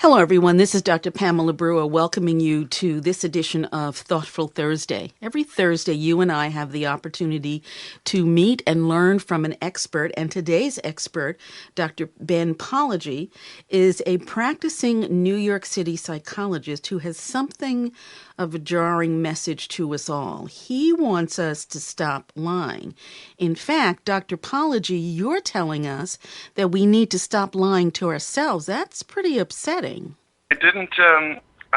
Hello, everyone. This is Dr. Pamela Brewer welcoming you to this edition of Thoughtful Thursday. Every Thursday, you and I have the opportunity to meet and learn from an expert. And today's expert, Dr. Ben Palaji, is a practicing New York City psychologist who has something of a jarring message to us all. He wants us to stop lying. In fact, Dr. Palaji, you're telling us that we need to stop lying to ourselves. That's pretty upsetting. I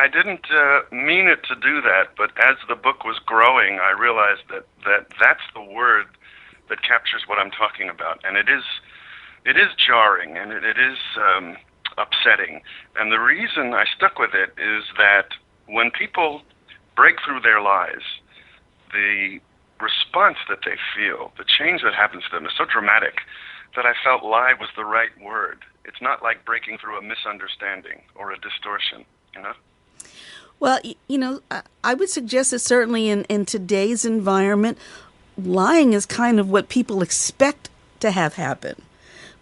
didn't mean it to do that, but as the book was growing, I realized that's the word that captures what I'm talking about, and it is jarring and it is upsetting. And the reason I stuck with it is that when people break through their lies, the response that they feel, the change that happens to them is so dramatic that I felt lie was the right word. It's not like breaking through a misunderstanding or a distortion, you know? Well, I would suggest that certainly in today's environment, lying is kind of what people expect to have happen.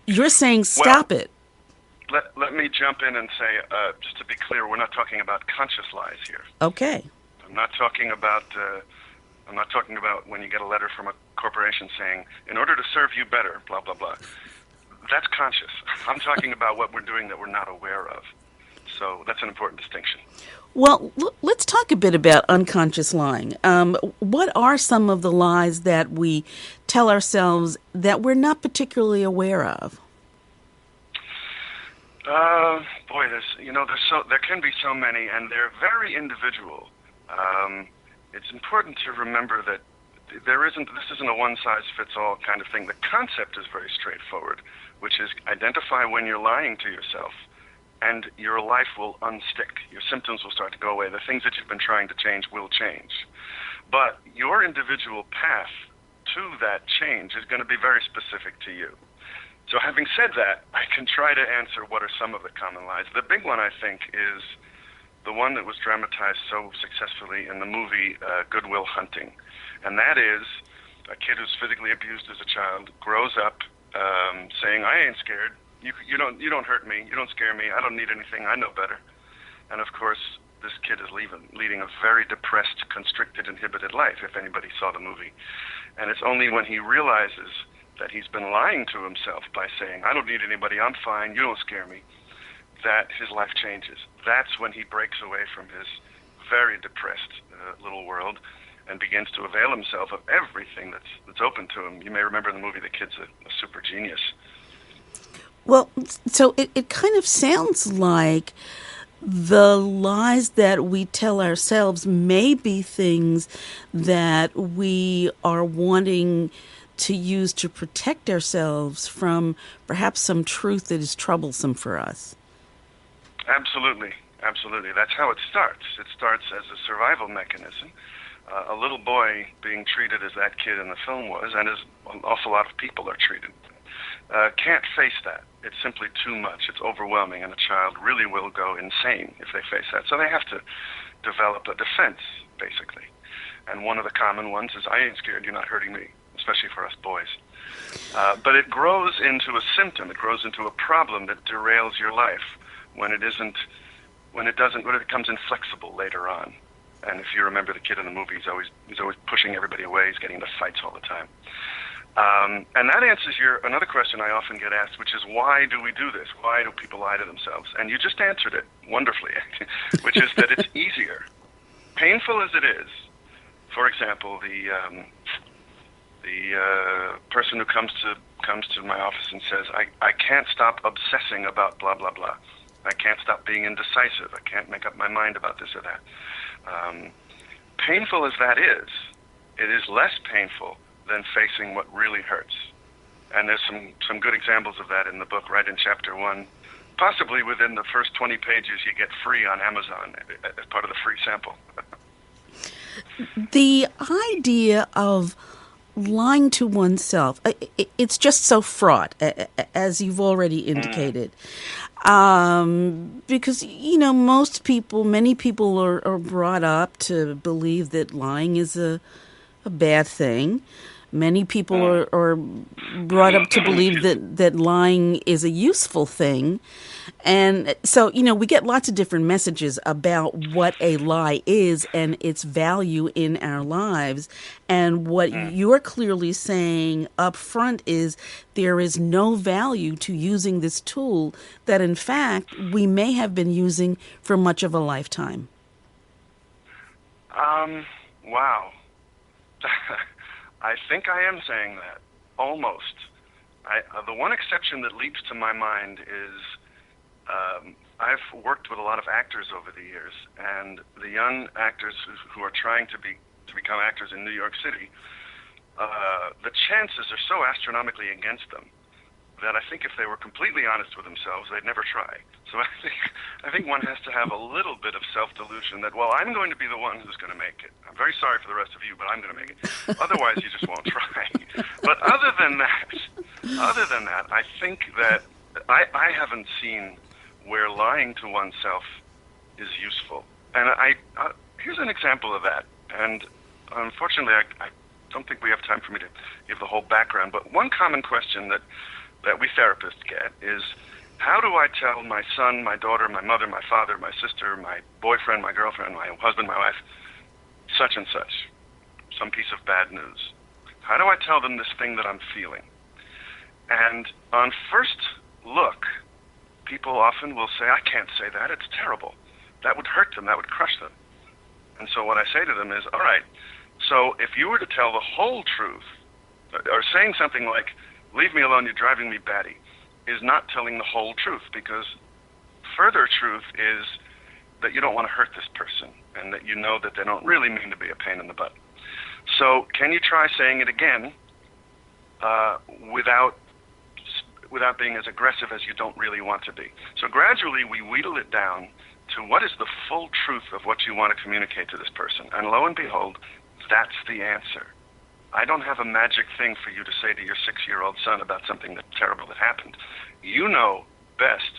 You're saying stop it. Let me jump in and say, just to be clear, we're not talking about conscious lies here. Okay. I'm not talking about when you get a letter from a corporation saying, in order to serve you better, blah, blah, blah. That's conscious. I'm talking about what we're doing that we're not aware of. So that's an important distinction. Well, let's talk a bit about unconscious lying. What are some of the lies that we tell ourselves that we're not particularly aware of? There can be so many, and they're very individual. It's important to remember that this isn't a one-size-fits-all kind of thing. The concept is very straightforward, which is identify when you're lying to yourself, and your life will unstick. Your symptoms will start to go away. The things that you've been trying to change will change. But your individual path to that change is going to be very specific to you. So having said that, I can try to answer what are some of the common lies. The big one, I think, is the one that was dramatized so successfully in the movie Good Will Hunting. And that is a kid who's physically abused as a child grows up saying, I ain't scared. You don't hurt me. You don't scare me. I don't need anything. I know better. And of course, this kid is leading a very depressed, constricted, inhibited life, if anybody saw the movie. And it's only when he realizes that he's been lying to himself by saying, I don't need anybody, I'm fine, you don't scare me, that his life changes. That's when he breaks away from his very depressed little world and begins to avail himself of everything that's open to him. You may remember in the movie the kid's a super genius. Well, so it kind of sounds like the lies that we tell ourselves may be things that we are wanting to use to protect ourselves from perhaps some truth that is troublesome for us. Absolutely. That's how it starts. It starts as a survival mechanism. A little boy being treated as that kid in the film was, and as an awful lot of people are treated, can't face that. It's simply too much. It's overwhelming, and a child really will go insane if they face that. So they have to develop a defense, basically. And one of the common ones is, I ain't scared, you're not hurting me, especially for us boys. But it grows into a symptom. It grows into a problem that derails your life when it becomes inflexible later on. And if you remember the kid in the movie, he's always pushing everybody away. He's getting into fights all the time. And that answers another question I often get asked, which is, why do we do this? Why do people lie to themselves? And you just answered it wonderfully, which is that it's easier. Painful as it is, for example, the person who comes to my office and says, I can't stop obsessing about blah, blah, blah. I can't stop being indecisive. I can't make up my mind about this or that. Painful as that is, it is less painful than facing what really hurts. And there's some good examples of that in the book, right in chapter 1. Possibly within the first 20 pages you get free on Amazon as part of the free sample. The idea of lying to oneself, it's just so fraught, as you've already indicated. Because, many people are brought up to believe that lying is a bad thing. Many people are brought up to believe that lying is a useful thing. And so, we get lots of different messages about what a lie is and its value in our lives. And what you're clearly saying up front is there is no value to using this tool that, in fact, we may have been using for much of a lifetime. Wow. I think I am saying that. Almost. The one exception that leaps to my mind is I've worked with a lot of actors over the years, and the young actors who are trying to become actors in New York City, the chances are so astronomically against them that I think if they were completely honest with themselves, they'd never try. So I think one has to have a little bit of self-delusion that, well, I'm going to be the one who's going to make it. I'm very sorry for the rest of you, but I'm going to make it. Otherwise, you just won't try. But other than that, I think that I haven't seen where lying to oneself is useful. And here's an example of that. And unfortunately, I don't think we have time for me to give the whole background. But one common question that we therapists get is, how do I tell my son, my daughter, my mother, my father, my sister, my boyfriend, my girlfriend, my husband, my wife, such and such, some piece of bad news? How do I tell them this thing that I'm feeling? And on first look, people often will say, I can't say that, it's terrible. That would hurt them, that would crush them. And so what I say to them is, all right, so if you were to tell the whole truth, or saying something like, leave me alone, you're driving me batty, is not telling the whole truth, because further truth is that you don't want to hurt this person and that you know that they don't really mean to be a pain in the butt. So can you try saying it again without being as aggressive as you don't really want to be? So gradually we wheedle it down to what is the full truth of what you want to communicate to this person. And lo and behold, that's the answer. I don't have a magic thing for you to say to your 6-year-old son about something that's terrible that happened. You know best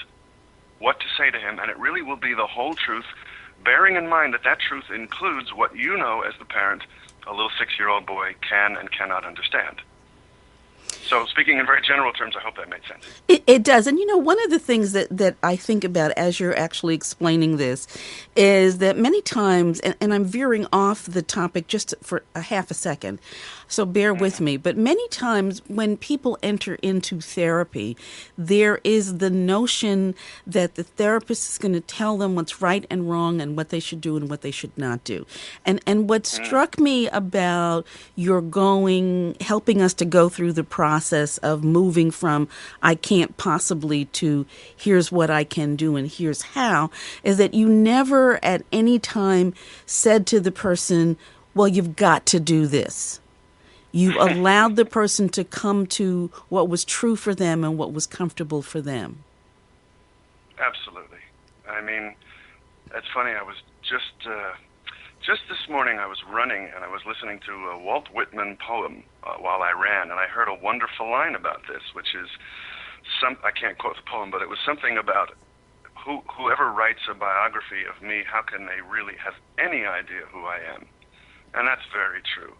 what to say to him, and it really will be the whole truth, bearing in mind that that truth includes what you know as the parent a little 6-year-old boy can and cannot understand. So speaking in very general terms, I hope that made sense. It does. And, one of the things that I think about as you're actually explaining this is that many times, and I'm veering off the topic just for a half a second, so bear with me, but many times when people enter into therapy, there is the notion that the therapist is going to tell them what's right and wrong and what they should do and what they should not do. And what struck me about your helping us to go through the process of moving from I can't possibly to here's what I can do and here's how, is that you never at any time said to the person, well, you've got to do this. You allowed the person to come to what was true for them and what was comfortable for them. Absolutely. I mean, it's funny. I was just this morning I was running and I was listening to a Walt Whitman poem while I ran, and I heard a wonderful line about this, which is I can't quote the poem, but it was something about whoever writes a biography of me, how can they really have any idea who I am? And that's very true.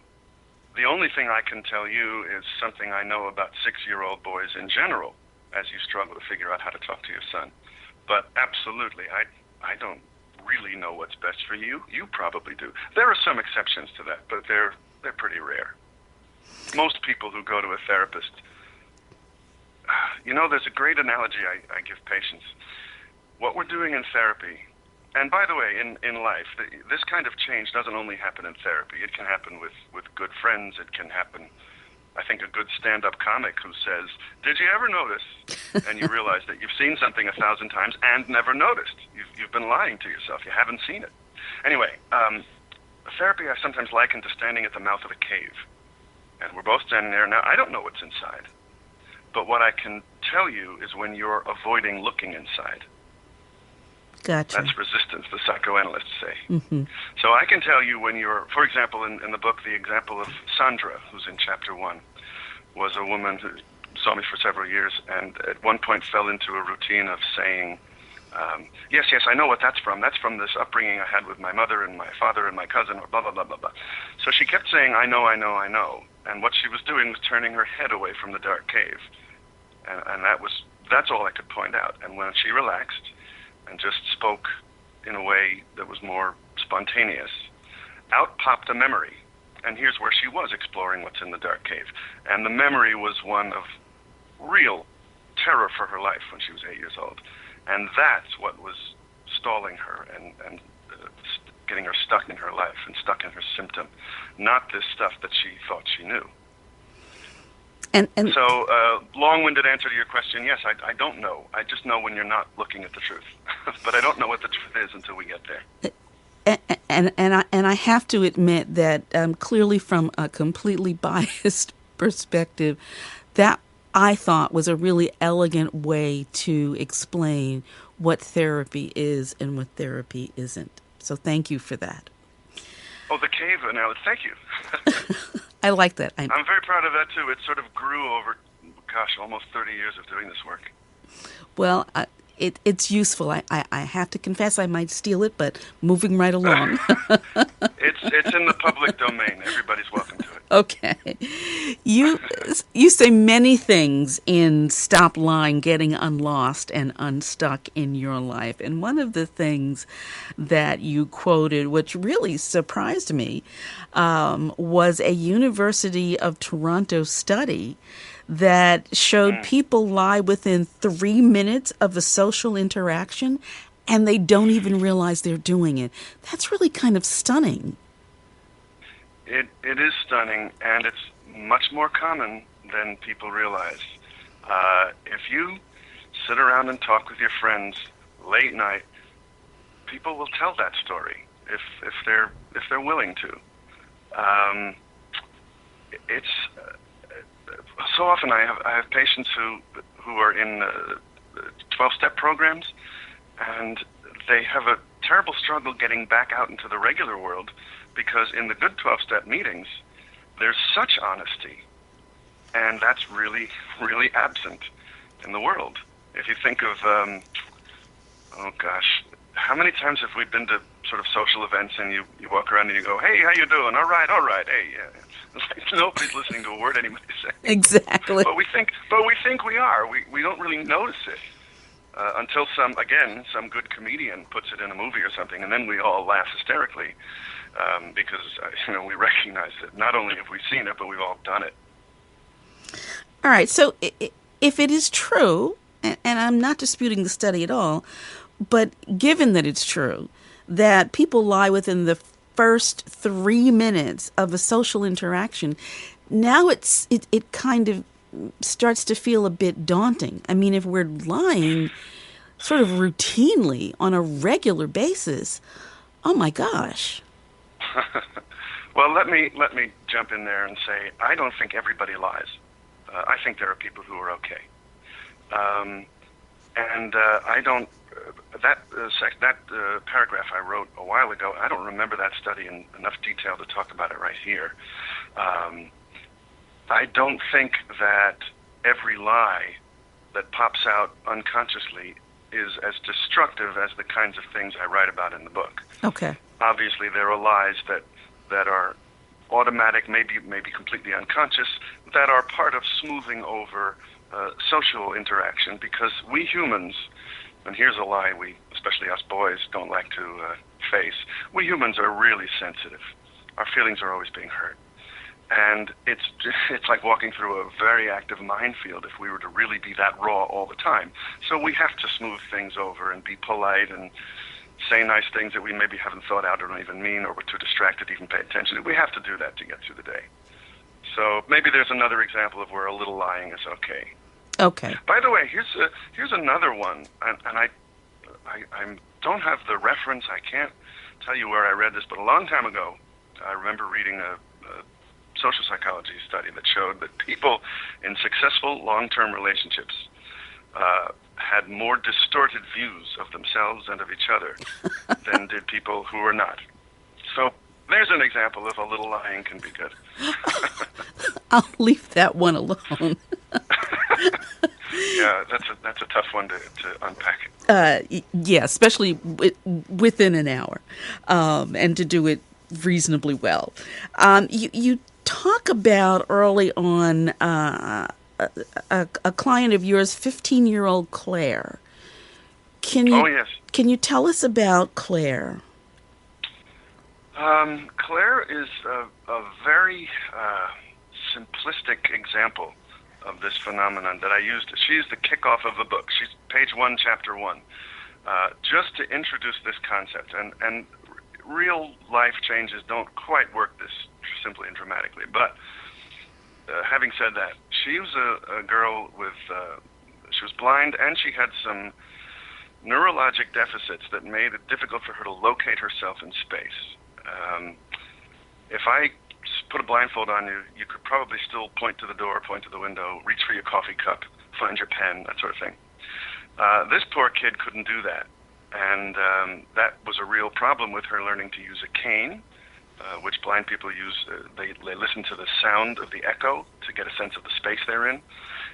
The only thing I can tell you is something I know about 6-year-old boys in general, as you struggle to figure out how to talk to your son. But absolutely, I don't really know what's best for you. You probably do. There are some exceptions to that, but they're pretty rare. Most people who go to a therapist, there's a great analogy I give patients. What we're doing in therapy, and by the way, in life, this kind of change doesn't only happen in therapy. It can happen with good friends. It can happen, I think, a good stand-up comic who says, did you ever notice? And you realize that you've seen something 1,000 times and never noticed. You've been lying to yourself. You haven't seen it. Anyway, therapy I sometimes liken to standing at the mouth of a cave. And we're both standing there. Now, I don't know what's inside. But what I can tell you is when you're avoiding looking inside. Gotcha. That's resistance, the psychoanalysts say. Mm-hmm. So I can tell you when you're, for example, in the book, the example of Sandra, who's in chapter 1, was a woman who saw me for several years and at one point fell into a routine of saying, yes, I know what that's from. That's from this upbringing I had with my mother and my father and my cousin, or blah, blah, blah, blah, blah. So she kept saying, I know. And what she was doing was turning her head away from the dark cave. And that's all I could point out. And when she relaxed and just spoke in a way that was more spontaneous, out popped a memory. And here's where she was exploring what's in the dark cave. And the memory was one of real terror for her life when she was 8 years old. And that's what was stalling her and getting her stuck in her life and stuck in her symptom, not this stuff that she thought she knew. And so, long-winded answer to your question, yes, I don't know. I just know when you're not looking at the truth. But I don't know what the truth is until we get there. And I have to admit that clearly from a completely biased perspective, that I thought was a really elegant way to explain what therapy is and what therapy isn't. So thank you for that. Oh, the cave analogy. Thank you. I like that. I'm very proud of that, too. It sort of grew over, almost 30 years of doing this work. Well, it's useful. I have to confess I might steal it, but moving right along. It's in the public domain. Everybody's welcome to it. Okay. You say many things in Stop Lying, Getting Unlost and Unstuck in Your Life. And one of the things that you quoted, which really surprised me, was a University of Toronto study that showed people lie within 3 minutes of a social interaction and they don't even realize they're doing it. That's really kind of stunning. It is stunning, and it's much more common than people realize. If you sit around and talk with your friends late night, people will tell that story if they're willing to. It's so often I have patients who are in 12-step programs, and they have a terrible struggle getting back out into the regular world because in the good 12-step meetings, there's such honesty, and that's really, really absent in the world. If you think of, how many times have we been to sort of social events and you walk around and you go, hey, how you doing? All right, hey, yeah. Like nobody's listening to a word anybody's saying. Exactly. But we think we are. We don't really notice it until some good comedian puts it in a movie or something, and then we all laugh hysterically because we recognize that not only have we seen it, but we've all done it. All right. So if it is true, and I'm not disputing the study at all, but given that it's true that people lie within the first 3 minutes of a social interaction, now it kind of starts to feel a bit daunting. I mean, if we're lying sort of routinely on a regular basis, oh my gosh. Well, let me jump in there and say I don't think everybody lies. I think there are people who are okay, and I don't. That paragraph I wrote a while ago, I don't remember that study in enough detail to talk about it right here. I don't think that every lie that pops out unconsciously is as destructive as the kinds of things I write about in the book. Okay. Obviously, there are lies that are automatic, maybe completely unconscious, that are part of smoothing over social interaction, because we humans, and here's a lie we, especially us boys, don't like to face, we humans are really sensitive. Our feelings are always being hurt. And it's like walking through a very active minefield if we were to really be that raw all the time. So we have to smooth things over and be polite and say nice things that we maybe haven't thought out or don't even mean, or we're too distracted to even pay attention. We have to do that to get through the day. So maybe there's another example of where a little lying is okay. Okay. By the way, here's another one, and I don't have the reference. I can't tell you where I read this, but a long time ago, I remember reading a social psychology study that showed that people in successful long-term relationships had more distorted views of themselves and of each other than did people who were not. So there's an example of a little lying can be good. I'll leave that one alone. Yeah, that's a tough one to unpack. Yeah, especially within an hour, and to do it reasonably well. You talk about early on a client of yours, 15-year-old Claire. Oh, yes. Can you tell us about Claire? Claire is a very simplistic example of this phenomenon that I used. She's the kickoff of the book. She's page 1, chapter 1, just to introduce this concept. And real life changes don't quite work this simply and dramatically. But having said that, she was a girl with, she was blind, and she had some neurologic deficits that made it difficult for her to locate herself in space. If I put a blindfold on you, you could probably still point to the door, point to the window, reach for your coffee cup, find your pen, that sort of thing. This poor kid couldn't do that, and that was a real problem with her learning to use a cane, which blind people use. They listen to the sound of the echo to get a sense of the space they're in.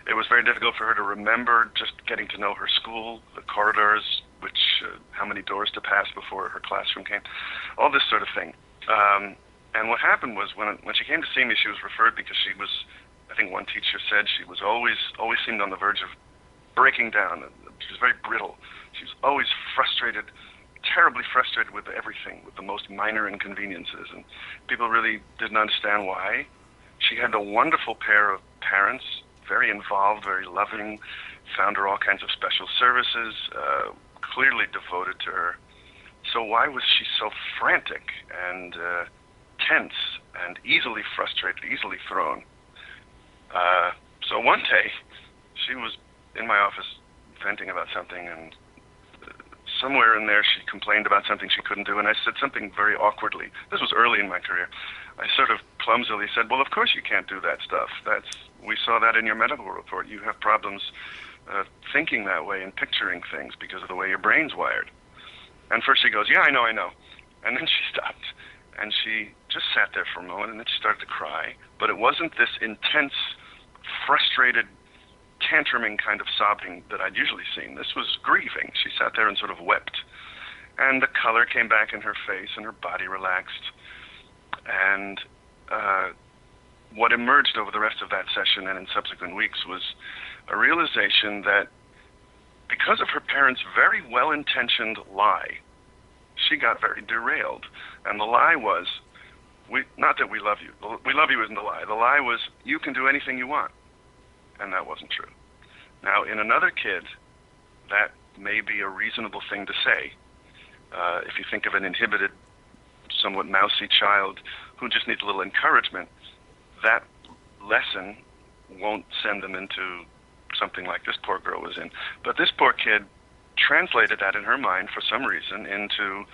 It was very difficult for her to remember just getting to know her school, the corridors, how many doors to pass before her classroom came, all this sort of thing. And what happened was when she came to see me, she was referred because she was, I think one teacher said, she was always seemed on the verge of breaking down. She was very brittle. She was always frustrated, terribly frustrated with everything, with the most minor inconveniences. And people really didn't understand why. She had a wonderful pair of parents, very involved, very loving, found her all kinds of special services, clearly devoted to her. So why was she so frantic and tense and easily frustrated, easily thrown? So one day, she was in my office venting about something, and somewhere in there she complained about something she couldn't do, and I said something very awkwardly. This was early in my career. I sort of clumsily said, well, of course you can't do that stuff. We saw that in your medical report. You have problems thinking that way and picturing things because of the way your brain's wired. And first she goes, yeah, I know. And then she stopped, and she just sat there for a moment, and then she started to cry. But it wasn't this intense, frustrated, tantruming kind of sobbing that I'd usually seen. This was grieving. She sat there and sort of wept. And the color came back in her face, and her body relaxed. And what emerged over the rest of that session and in subsequent weeks was a realization that because of her parents' very well-intentioned lie, she got very derailed. And the lie was, not that we love you. We love you isn't the lie. The lie was, you can do anything you want. And that wasn't true. Now, in another kid, that may be a reasonable thing to say. If you think of an inhibited, somewhat mousy child who just needs a little encouragement, that lesson won't send them into something like this poor girl was in. But this poor kid translated that in her mind for some reason into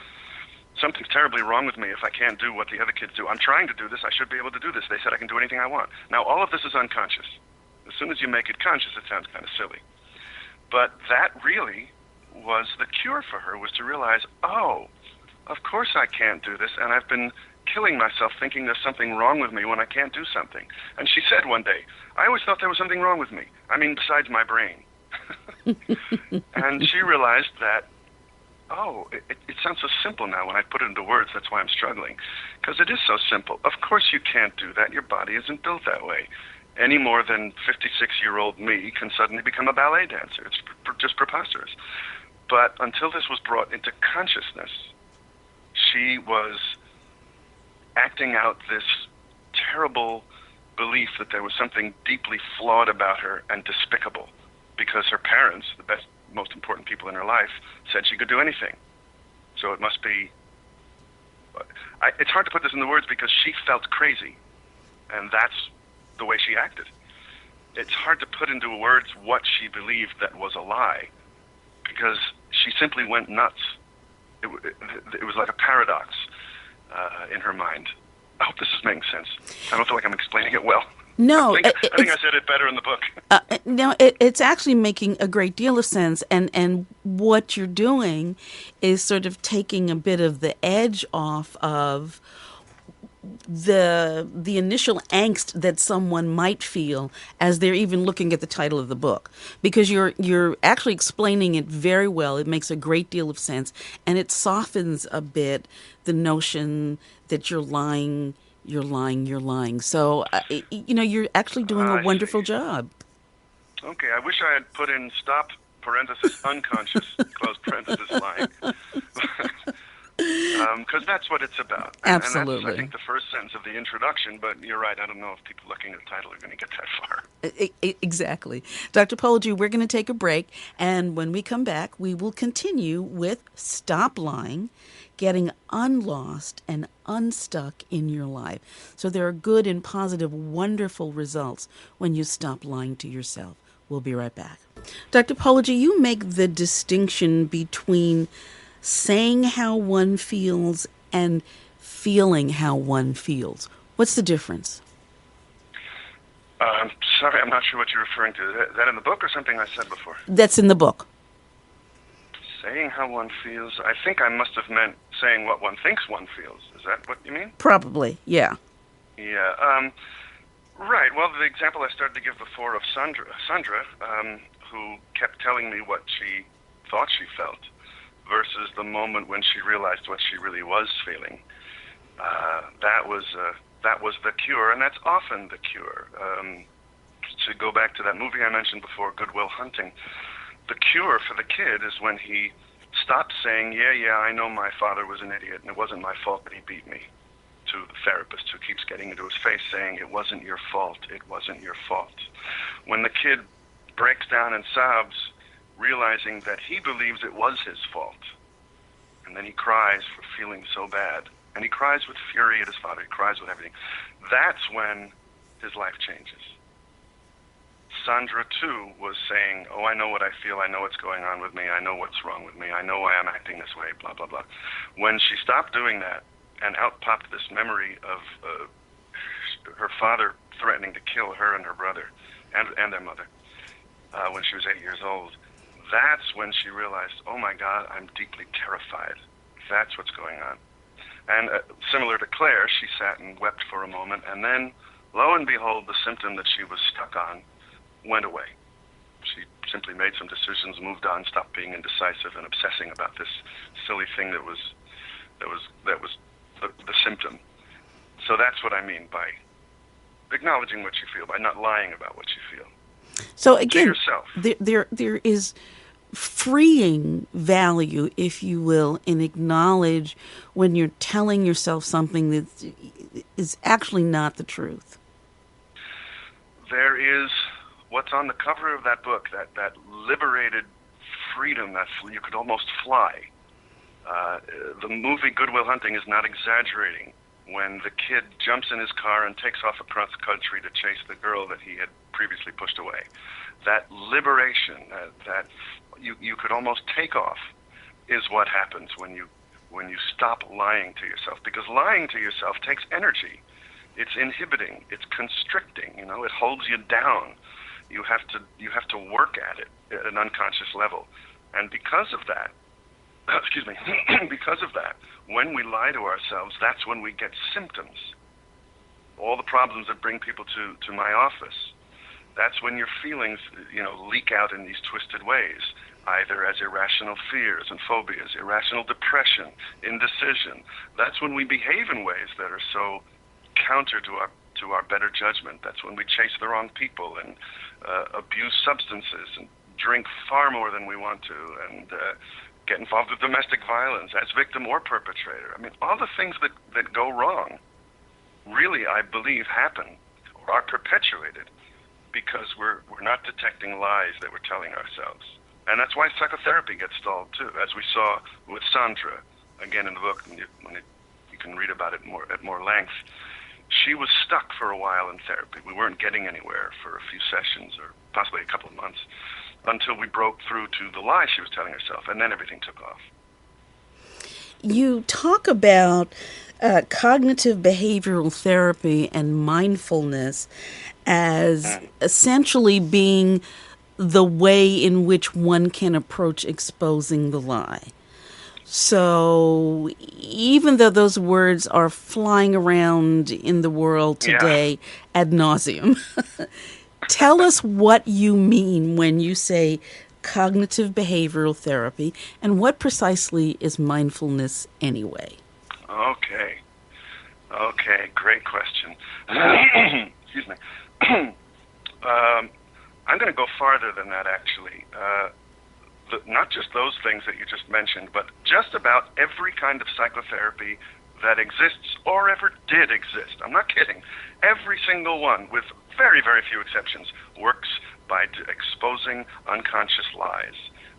something's terribly wrong with me if I can't do what the other kids do. I'm trying to do this. I should be able to do this. They said I can do anything I want. Now, all of this is unconscious. As soon as you make it conscious, it sounds kind of silly. But that really was the cure for her, was to realize, oh, of course I can't do this, and I've been killing myself thinking there's something wrong with me when I can't do something. And she said one day, I always thought there was something wrong with me. I mean, besides my brain. And she realized that, oh, it sounds so simple now when I put it into words. That's why I'm struggling. Because it is so simple. Of course you can't do that. Your body isn't built that way. Any more than 56-year-old me can suddenly become a ballet dancer. It's just preposterous. But until this was brought into consciousness, she was acting out this terrible belief that there was something deeply flawed about her and despicable, because her parents, the best, most important people in her life, said she could do anything. So it must be... it's hard to put this into words because she felt crazy, and that's the way she acted. It's hard to put into words what she believed that was a lie, because she simply went nuts. It was like a paradox in her mind. I hope this is making sense. I don't feel like I'm explaining it well. No, I think I said it better in the book. No, it's actually making a great deal of sense, and what you're doing is sort of taking a bit of the edge off of the initial angst that someone might feel as they're even looking at the title of the book, because you're actually explaining it very well. It makes a great deal of sense, and it softens a bit the notion that you're lying you're lying, you're lying. So, you're actually doing a I see. wonderful job. Okay, I wish I had put in stop, parenthesis, unconscious, close parenthesis, lying. Because that's what it's about. And that's, I Absolutely. think, the first sentence of the introduction, but you're right, I don't know if people looking at the title are going to get that far. Exactly. Dr. Pology, we're going to take a break, and when we come back, we will continue with Stop Lying, getting unlost and unstuck in your life. So there are good and positive, wonderful results when you stop lying to yourself. We'll be right back. Dr. Pology, you make the distinction between saying how one feels and feeling how one feels. What's the difference? Sorry, I'm not sure what you're referring to. Is that in the book or something I said before? That's in the book. Saying how one feels. I think I must have meant saying what one thinks one feels. Is that what you mean? Probably, yeah. Yeah. Right. Well, the example I started to give before of Sandra, who kept telling me what she thought she felt, versus the moment when she realized what she really was feeling. That was the cure, and that's often the cure. To go back to that movie I mentioned before, Good Will Hunting, the cure for the kid is when he stops saying, yeah, I know my father was an idiot, and it wasn't my fault that he beat me, to the therapist who keeps getting into his face saying, it wasn't your fault, it wasn't your fault. When the kid breaks down and sobs, realizing that he believes it was his fault, and then he cries for feeling so bad, and he cries with fury at his father, he cries with everything, that's when his life changes. Sandra, too, was saying, I know what I feel, I know what's going on with me, I know what's wrong with me, I know why I'm acting this way, blah, blah, blah. When she stopped doing that, and out popped this memory of her father threatening to kill her and her brother, and their mother, when she was 8 years old, that's when she realized, oh my God, I'm deeply terrified. That's what's going on. And similar to Claire, she sat and wept for a moment, and then, lo and behold, the symptom that she was stuck on went away. She simply made some decisions, moved on, stopped being indecisive and obsessing about this silly thing that was the symptom. So that's what I mean by acknowledging what you feel, by not lying about what you feel. So again, to yourself. There is freeing value, if you will, in acknowledge when you're telling yourself something that is actually not the truth. There is what's on the cover of that book, that liberated freedom, that you could almost fly. The movie Good Will Hunting is not exaggerating when the kid jumps in his car and takes off across country to chase the girl that he had previously pushed away. That liberation, that you could almost take off, is what happens when you stop lying to yourself. Because lying to yourself takes energy. It's inhibiting. It's constricting. It holds you down. You have to work at it at an unconscious level, and because of that, because of that, when we lie to ourselves, that's when we get symptoms. All the problems that bring people to my office, that's when your feelings, leak out in these twisted ways, either as irrational fears and phobias, irrational depression, indecision. That's when we behave in ways that are so counter to our better judgment. That's when we chase the wrong people and abuse substances and drink far more than we want to, and get involved with domestic violence as victim or perpetrator. I mean, all the things that go wrong really, I believe, happen or are perpetuated because we're not detecting lies that we're telling ourselves. And that's why psychotherapy gets stalled, too, as we saw with Sandra, again in the book, when you can read about it at more length. She was stuck for a while in therapy. We weren't getting anywhere for a few sessions or possibly a couple of months until we broke through to the lie she was telling herself, and then everything took off. You talk about cognitive behavioral therapy and mindfulness as essentially being the way in which one can approach exposing the lie. So even though those words are flying around in the world today ad nauseum, tell us what you mean when you say cognitive behavioral therapy, and what precisely is mindfulness anyway? Okay. Okay, great question. Excuse me. I'm going to go farther than that, actually. Not just those things that you just mentioned, but just about every kind of psychotherapy that exists or ever did exist. I'm not kidding. Every single one, with very, very few exceptions, works by exposing unconscious lies.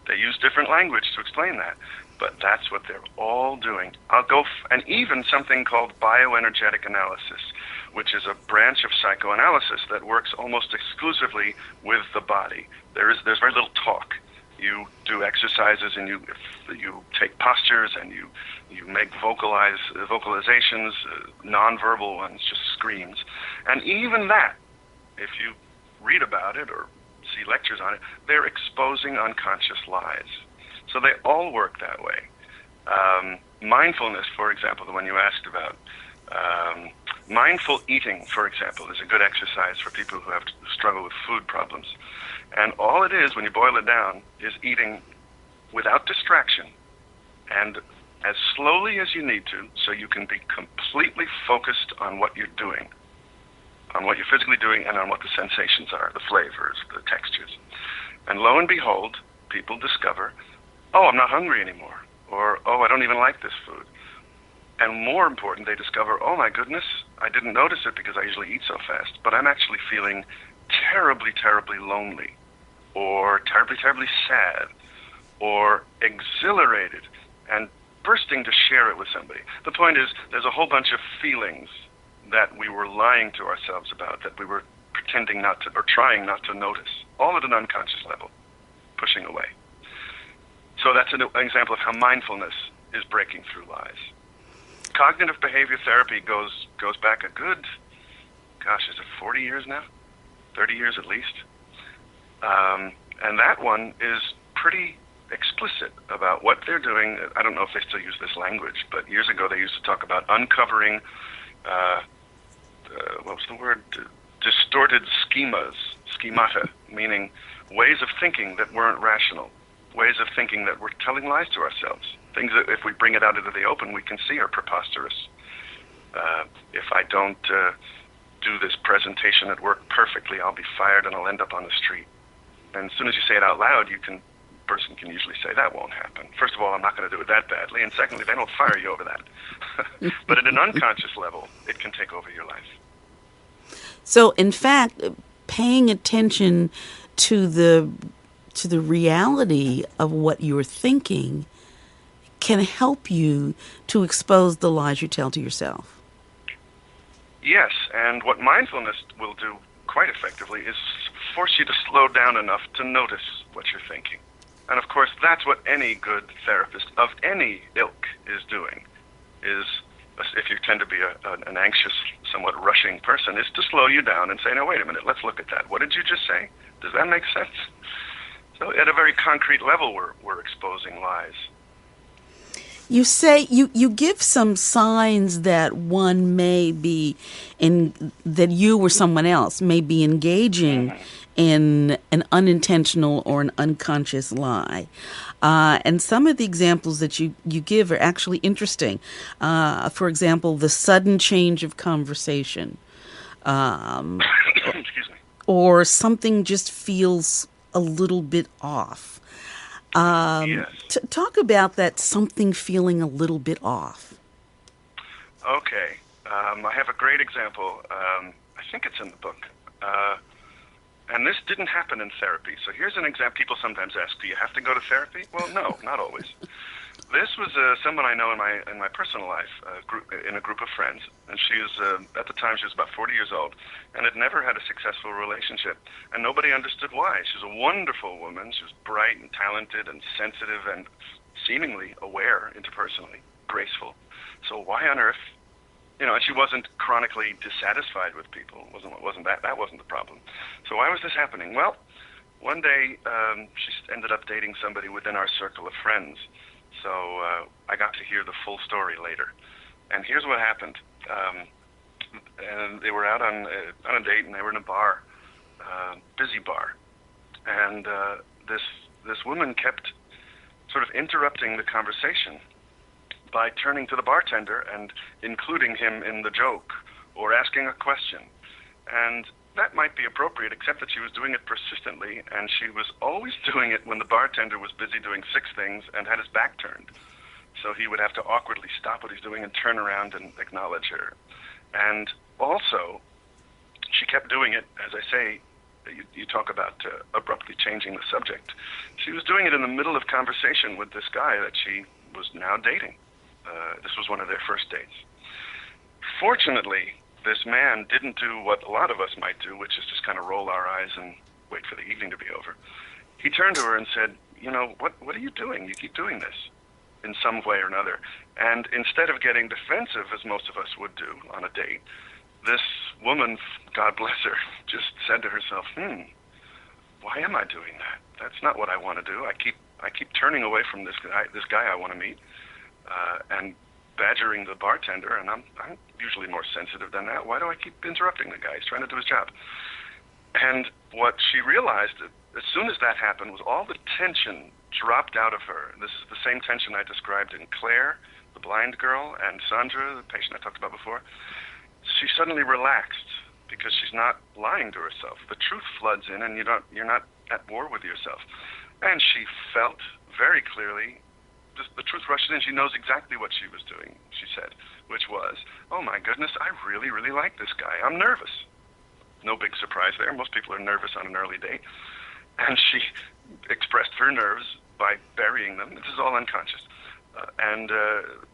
They use different language to explain that, but that's what they're all doing. And even something called bioenergetic analysis, which is a branch of psychoanalysis that works almost exclusively with the body. There's very little talk. You do exercises and you take postures and you make vocalizations, nonverbal ones, just screams. And even that, if you read about it or see lectures on it, they're exposing unconscious lies. So they all work that way. Mindfulness, for example, the one you asked about, mindful eating, for example, is a good exercise for people who struggle with food problems. And all it is, when you boil it down, is eating without distraction and as slowly as you need to, so you can be completely focused on what you're doing, on what you're physically doing, and on what the sensations are, the flavors, the textures. And lo and behold, people discover, oh, I'm not hungry anymore, or, oh, I don't even like this food. And more important, they discover, oh my goodness, I didn't notice it because I usually eat so fast, but I'm actually feeling terribly, terribly lonely, or terribly, terribly sad, or exhilarated, and bursting to share it with somebody. The point is, there's a whole bunch of feelings that we were lying to ourselves about, that we were pretending not to, or trying not to notice, all at an unconscious level, pushing away. So that's an example of how mindfulness is breaking through lies. Cognitive behavior therapy goes back a good, is it 40 years now? 30 years at least. And that one is pretty explicit about what they're doing. I don't know if they still use this language, but years ago they used to talk about uncovering, what was the word? Distorted schemata, meaning ways of thinking that weren't rational, ways of thinking that were telling lies to ourselves, things that if we bring it out into the open, we can see are preposterous. If I don't do this presentation at work perfectly, I'll be fired and I'll end up on the street. And as soon as you say it out loud, person can usually say that won't happen. First of all, I'm not going to do it that badly, and secondly, they don't fire you over that. But at an unconscious level, it can take over your life. So, in fact, paying attention to the reality of what you're thinking can help you to expose the lies you tell to yourself. Yes, and what mindfulness will do quite effectively is force you to slow down enough to notice what you're thinking. And of course, that's what any good therapist of any ilk is doing, is, if you tend to be an anxious, somewhat rushing person, is to slow you down and say, no, wait a minute, let's look at that. What did you just say? Does that make sense? So at a very concrete level, we're exposing lies. You say you give some signs that one may be that you or someone else may be engaging in an unintentional or an unconscious lie. And some of the examples that you give are actually interesting. For example, the sudden change of conversation. Excuse me. Or something just feels a little bit off. Yes. Talk about that something feeling a little bit off. Okay. I have a great example. I think it's in the book. And this didn't happen in therapy. So here's an example. People sometimes ask, do you have to go to therapy? Well, no, not always. This was someone I know in my personal life, in a group of friends. And she was, at the time, she was about 40 years old and had never had a successful relationship. And nobody understood why. She was a wonderful woman. She was bright and talented and sensitive and seemingly aware interpersonally, graceful. So why on earth, and she wasn't chronically dissatisfied with people. That wasn't the problem. So why was this happening? Well, one day she ended up dating somebody within our circle of friends. So I got to hear the full story later. And here's what happened. And they were out on a date, and they were in a bar, busy bar. And this woman kept sort of interrupting the conversation by turning to the bartender and including him in the joke or asking a question. And that might be appropriate, except that she was doing it persistently, and she was always doing it when the bartender was busy doing 6 things and had his back turned. So he would have to awkwardly stop what he's doing and turn around and acknowledge her. And also, she kept doing it, as I say, you talk about abruptly changing the subject. She was doing it in the middle of conversation with this guy that she was now dating. This was one of their first dates. Fortunately, this man didn't do what a lot of us might do, which is just kind of roll our eyes and wait for the evening to be over. He turned to her and said, you know, what are you doing? You keep doing this in some way or another. And instead of getting defensive, as most of us would do on a date, this woman, God bless her, just said to herself, why am I doing that? That's not what I want to do. I keep turning away from this guy I want to meet, and badgering the bartender, and I'm usually more sensitive than that. Why do I keep interrupting the guy? He's trying to do his job. And what she realized as soon as that happened was all the tension dropped out of her. This is the same tension I described in Claire, the blind girl, and Sandra, the patient I talked about before. She suddenly relaxed because she's not lying to herself. The truth floods in, and you're not at war with yourself. And she felt very clearly, the truth rushed in. She knows exactly what she was doing, she said, which was, oh my goodness, I really, really like this guy. I'm nervous. No big surprise there. Most people are nervous on an early date. And she expressed her nerves by burying them. This is all unconscious. And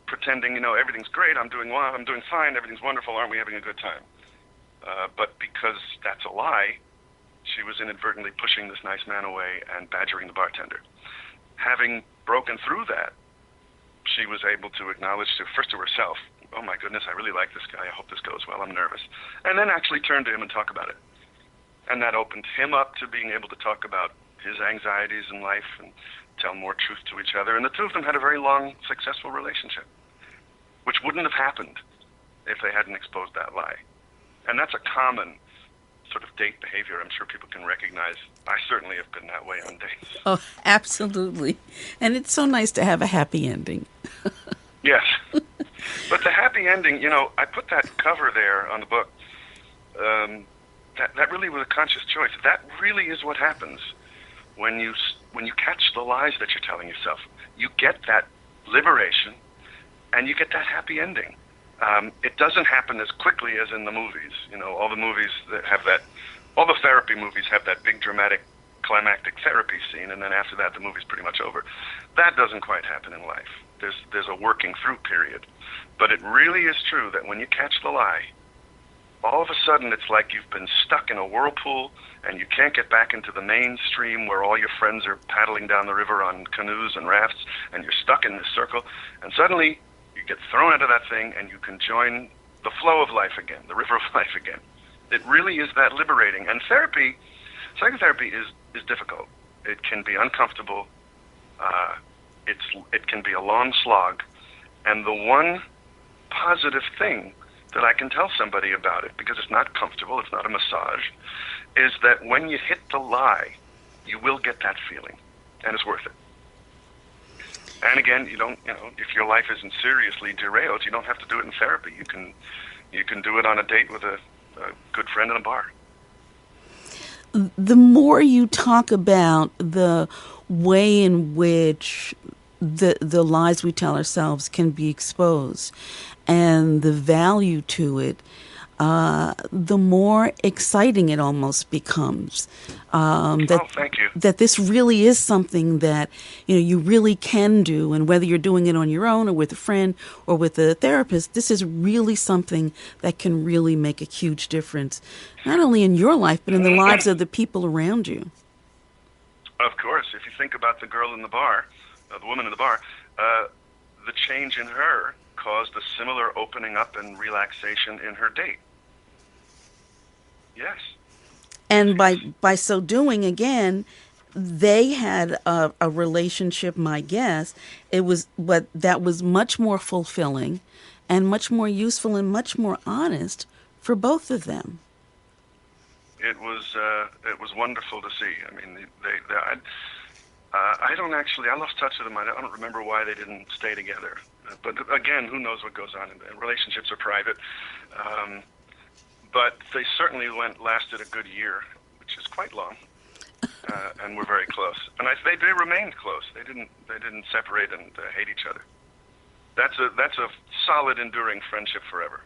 pretending, everything's great, I'm doing well, I'm doing fine, everything's wonderful, aren't we having a good time? But because that's a lie, she was inadvertently pushing this nice man away and badgering the bartender. Having broken through that, she was able to acknowledge first to herself, oh my goodness, I really like this guy, I hope this goes well, I'm nervous. And then actually turn to him and talk about it. And that opened him up to being able to talk about his anxieties in life and tell more truth to each other. And the two of them had a very long, successful relationship, which wouldn't have happened if they hadn't exposed that lie. And that's a common sort of date behavior I'm sure people can recognize. I certainly have been that way on dates. Oh, absolutely. And it's so nice to have a happy ending. Yes. But the happy ending, I put that cover there on the book. That really was a conscious choice. That really is what happens when you catch the lies that you're telling yourself. You get that liberation, and you get that happy ending. It doesn't happen as quickly as in the movies. All the movies that have that, all the therapy movies have that big dramatic climactic therapy scene, and then after that the movie's pretty much over. That doesn't quite happen in life. There's a working through period. But it really is true that when you catch the lie, all of a sudden it's like you've been stuck in a whirlpool and you can't get back into the mainstream where all your friends are paddling down the river on canoes and rafts, and you're stuck in this circle, and suddenly you get thrown out of that thing and you can join the flow of life again, the river of life again. It really is that liberating. And psychotherapy is difficult. It can be uncomfortable. It can be a long slog. And the one positive thing that I can tell somebody about it, because it's not comfortable, it's not a massage, is that when you hit the lie, you will get that feeling, and it's worth it. And again, if your life isn't seriously derailed, you don't have to do it in therapy. You can do it on a date with a good friend in a bar. The more you talk about the way in which the lies we tell ourselves can be exposed and the value to it, the more exciting it almost becomes. Thank you. That this really is something that you really can do, and whether you're doing it on your own or with a friend or with a therapist, this is really something that can really make a huge difference, not only in your life but in the lives of the people around you. Of course, if you think about the girl in the bar, the woman in the bar, the change in her caused a similar opening up and relaxation in her date. Yes. And by so doing, again, they had a relationship, my guess, that was much more fulfilling and much more useful and much more honest for both of them. It was wonderful to see. I mean, I lost touch with them. I don't remember why they didn't stay together. But again, who knows what goes on? Relationships are private. But they certainly lasted a good year, which is quite long, and were very close. And they remained close. They didn't separate and hate each other. That's a solid, enduring friendship forever.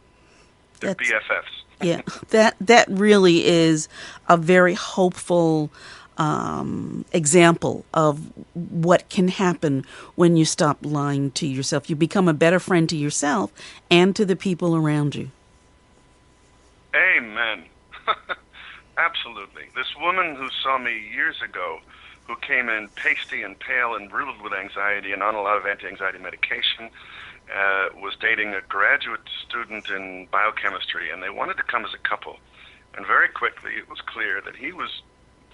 They're BFFs. Yeah, that really is a very hopeful example of what can happen when you stop lying to yourself. You become a better friend to yourself and to the people around you. Amen. Absolutely. This woman who saw me years ago, who came in pasty and pale and riddled with anxiety and on a lot of anti-anxiety medication, was dating a graduate student in biochemistry, and they wanted to come as a couple. And very quickly it was clear that he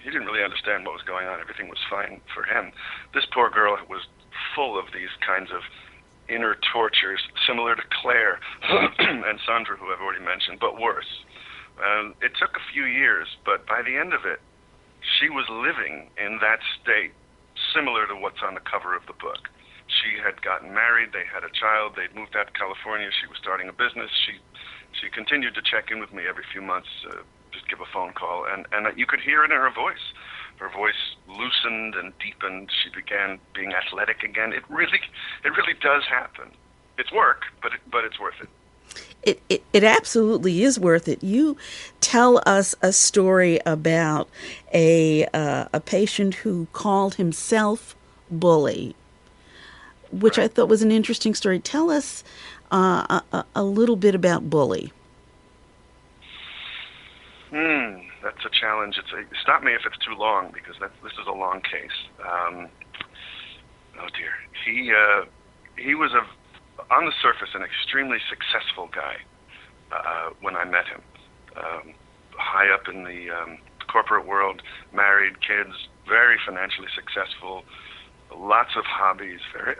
didn't really understand what was going on. Everything was fine for him. This poor girl was full of these kinds of inner tortures, similar to Claire and Sandra, who I've already mentioned, but worse. It took a few years, but by the end of it, she was living in that state, similar to what's on the cover of the book. She had gotten married, they had a child, they'd moved out to California, she was starting a business. She continued to check in with me every few months, just give a phone call, and you could hear it in her voice. Her voice loosened and deepened. She began being athletic again. It really does happen. It's work, but it's worth it. It absolutely is worth it. You tell us a story about a patient who called himself Bully, which Right. I thought was an interesting story. Tell us a little bit about Bully. That's a challenge. Stop me if it's too long, because this is a long case. Oh dear. He was on the surface an extremely successful guy when I met him. High up in the corporate world, married, kids, very financially successful, lots of hobbies, very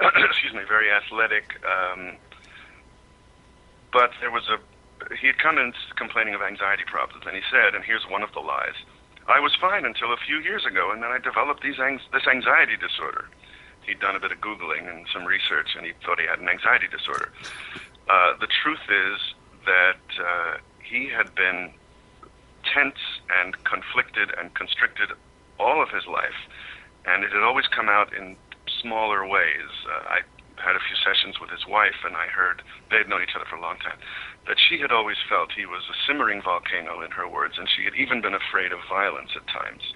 very athletic. But he had come in complaining of anxiety problems, and he said, and here's one of the lies: I was fine until a few years ago, and then I developed this anxiety disorder. He'd done a bit of Googling and some research, and he thought he had an anxiety disorder. The truth is that he had been tense and conflicted and constricted all of his life, and it had always come out in smaller ways. I had a few sessions with his wife, and I heard, they had known each other for a long time, that she had always felt he was a simmering volcano, in her words, and she had even been afraid of violence at times.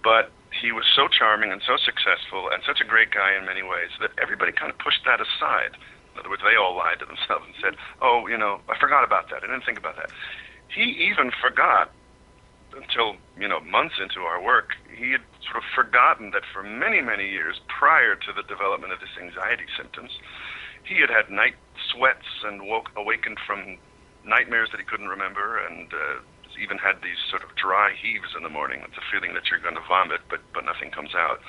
But he was so charming and so successful and such a great guy in many ways that everybody kind of pushed that aside. In other words, they all lied to themselves and said, oh, I forgot about that. I didn't think about that. He even forgot, until, months into our work, he had sort of forgotten that for many, many years prior to the development of his anxiety symptoms, he had had night sweats and awakened from nightmares that he couldn't remember, and even had these sort of dry heaves in the morning. It's a feeling that you're going to vomit, but nothing comes out.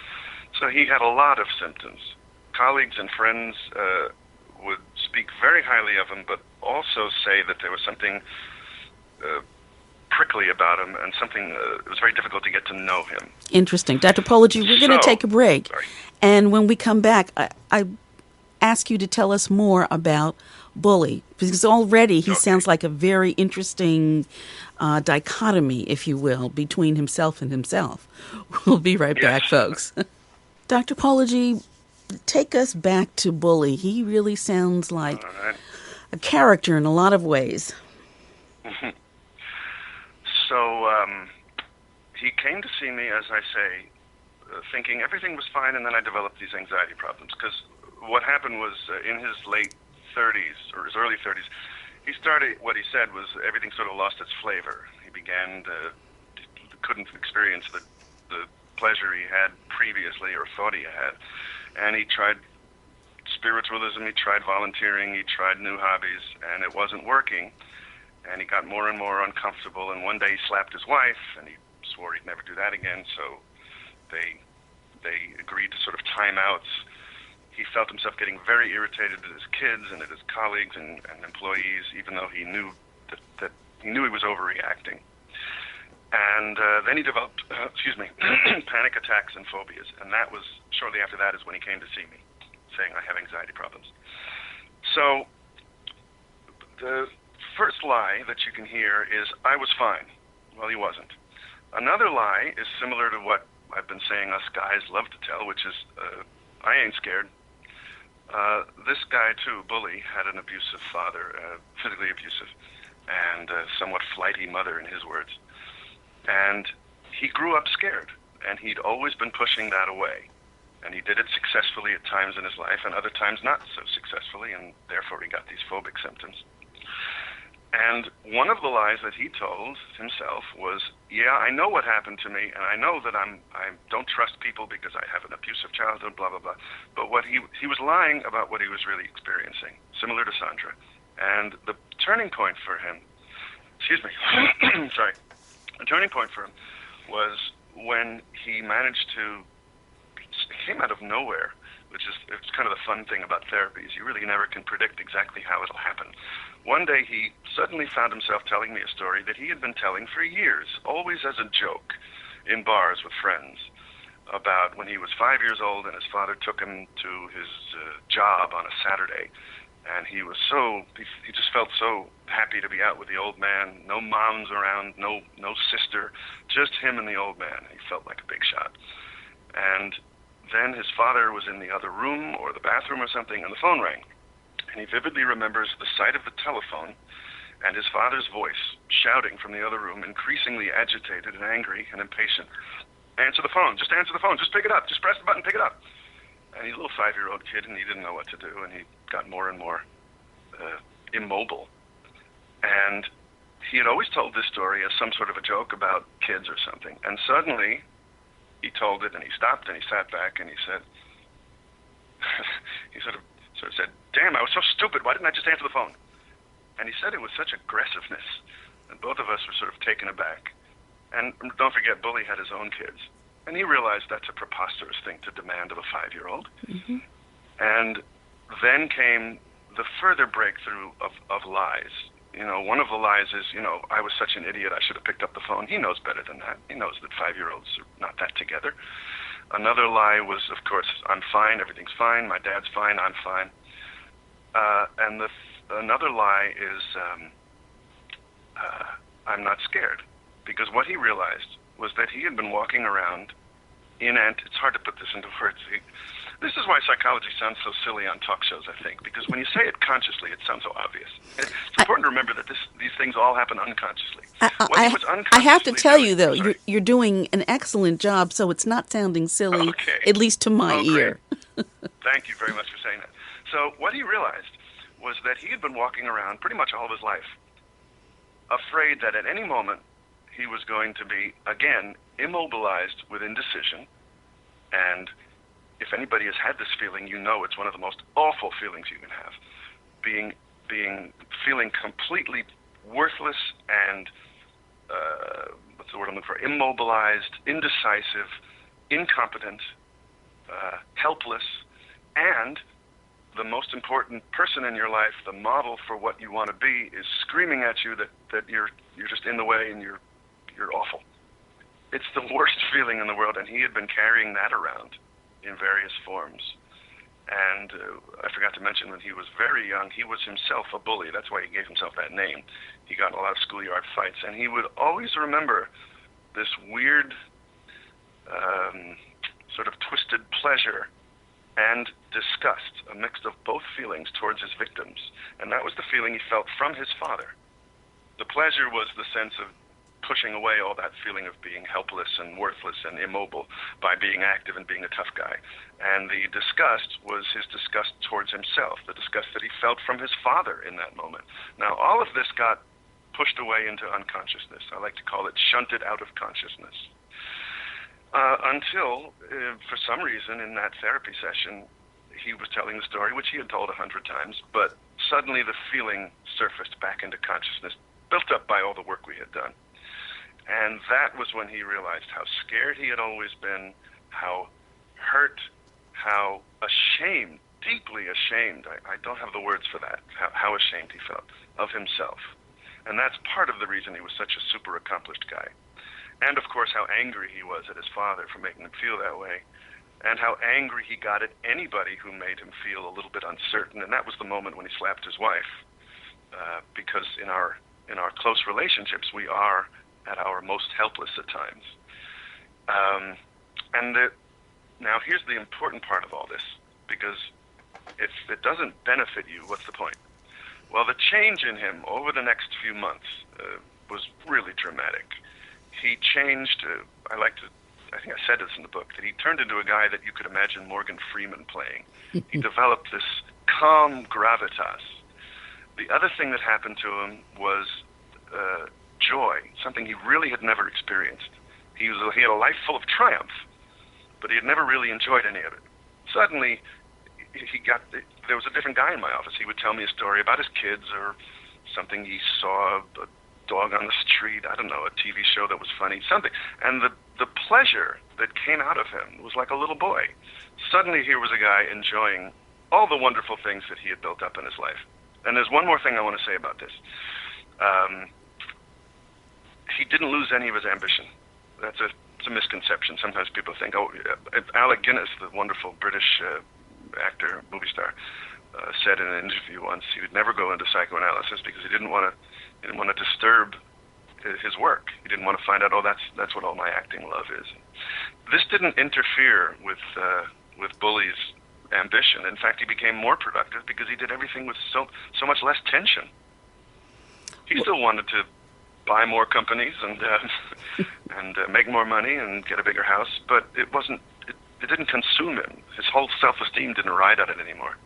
So he had a lot of symptoms. Colleagues and friends would speak very highly of him, but also say that there was something prickly about him, and something it was very difficult to get to know him. Interesting. Dr. Pology, we're going to take a break. Sorry. And when we come back, I ask you to tell us more about Bully, because already he sounds like a very interesting dichotomy, if you will, between himself and himself. We'll be right back, folks. Dr. Pology, take us back to Bully. He really sounds like a character in a lot of ways. So he came to see me, as I say, thinking everything was fine, and then I developed these anxiety problems. Because what happened was, in his late 30s, or his early 30s, he started, what he said was, everything sort of lost its flavor. He began couldn't experience the pleasure he had previously or thought he had. And he tried spiritualism, he tried volunteering, he tried new hobbies, and it wasn't working. And he got more and more uncomfortable, and one day he slapped his wife, and he swore he'd never do that again, so they agreed to sort of timeouts. He felt himself getting very irritated at his kids and at his colleagues and employees, even though he knew that he knew he was overreacting. And then he developed, panic attacks and phobias, and that was, shortly after that is when he came to see me, saying, I have anxiety problems. So the first lie that you can hear is, I was fine. Well, he wasn't. Another lie is similar to what I've been saying us guys love to tell, which is, I ain't scared. This guy, too, Bully, had an abusive father, physically abusive, and a somewhat flighty mother, in his words. And he grew up scared, and he'd always been pushing that away. And he did it successfully at times in his life, and other times not so successfully, and therefore he got these phobic symptoms. And one of the lies that he told himself was, yeah, I know what happened to me, and I know that I don't trust people because I have an abusive childhood, blah, blah, blah. But what he was lying about what he was really experiencing, similar to Sandra. And the turning point for him, sorry, the turning point for him was when he managed to, it came out of nowhere, it's kind of the fun thing about therapy, is you really never can predict exactly how it'll happen. One day he suddenly found himself telling me a story that he had been telling for years, always as a joke, in bars with friends, about when he was 5 years old and his father took him to his job on a Saturday. And he just felt so happy to be out with the old man. No moms around, no sister, just him and the old man. He felt like a big shot. And then his father was in the other room or the bathroom or something, and the phone rang. And he vividly remembers the sight of the telephone and his father's voice shouting from the other room, increasingly agitated and angry and impatient. Answer the phone, just answer the phone, just pick it up, just press the button, pick it up. And he's a little 5-year-old kid, and he didn't know what to do, and he got more and more immobile. And he had always told this story as some sort of a joke about kids or something. And suddenly, he told it, and he stopped, and he sat back, and he said, he sort of said, damn, I was so stupid, why didn't I just answer the phone? And he said it with such aggressiveness, and both of us were sort of taken aback. And don't forget, Bully had his own kids. And he realized that's a preposterous thing to demand of a 5-year-old. Mm-hmm. And then came the further breakthrough of lies. You know, one of the lies is, I was such an idiot, I should have picked up the phone. He knows better than that. He knows that 5-year-olds are not that together. Another lie was, of course, I'm fine, everything's fine, my dad's fine, I'm fine. And another lie is, I'm not scared. Because what he realized was that he had been walking around it's hard to put this into words. This is why psychology sounds so silly on talk shows, I think, because when you say it consciously, it sounds so obvious. It's important to remember that these things all happen unconsciously. I have to tell you, though, you're doing an excellent job, so it's not sounding silly, at least to my ear. Thank you very much for saying that. So what he realized was that he had been walking around pretty much all of his life, afraid that at any moment he was going to be, again, immobilized with indecision. And if anybody has had this feeling, it's one of the most awful feelings you can have. Feeling completely worthless and, what's the word I'm looking for, immobilized, indecisive, incompetent, helpless, and the most important person in your life, the model for what you want to be, is screaming at you that you're just in the way and you're awful. It's the worst feeling in the world, and he had been carrying that around in various forms. And I forgot to mention, when he was very young, he was himself a bully. That's why he gave himself that name. He got in a lot of schoolyard fights, and he would always remember this weird sort of twisted pleasure and disgust, a mix of both feelings towards his victims. And that was the feeling he felt from his father. The pleasure was the sense of pushing away all that feeling of being helpless and worthless and immobile by being active and being a tough guy. And the disgust was his disgust towards himself, the disgust that he felt from his father in that moment. Now, all of this got pushed away into unconsciousness. I like to call it shunted out of consciousness. Until, for some reason, in that therapy session, he was telling the story, which he had told 100 times, but suddenly the feeling surfaced back into consciousness, built up by all the work we had done. And that was when he realized how scared he had always been, how hurt, how ashamed, deeply ashamed, I don't have the words for that, how ashamed he felt of himself. And that's part of the reason he was such a super accomplished guy. And, of course, how angry he was at his father for making him feel that way. and how angry he got at anybody who made him feel a little bit uncertain. And that was the moment when he slapped his wife, because in our close relationships, we are at our most helpless at times. Now here's the important part of all this, because if it doesn't benefit you, what's the point? Well, the change in him over the next few months was really dramatic. He changed, I think I said this in the book, that he turned into a guy that you could imagine Morgan Freeman playing. He developed this calm gravitas. The other thing that happened to him was joy, something he really had never experienced. He had a life full of triumph, but he had never really enjoyed any of it. Suddenly, there was a different guy in my office. He would tell me a story about his kids or something he saw, a dog on the street, I don't know, a TV show that was funny, something. And the pleasure that came out of him was like a little boy. Suddenly here was a guy enjoying all the wonderful things that he had built up in his life. And there's one more thing I want to say about this. He didn't lose any of his ambition. It's a misconception. Sometimes people think, Alec Guinness, the wonderful British actor, movie star, said in an interview once he would never go into psychoanalysis because he didn't want to disturb his work. He didn't want to find out, that's what all my acting love is. This didn't interfere with Bully's ambition. In fact, he became more productive because he did everything with so much less tension. He still wanted to buy more companies and make more money and get a bigger house, but it didn't consume him. His whole self-esteem didn't ride on it anymore.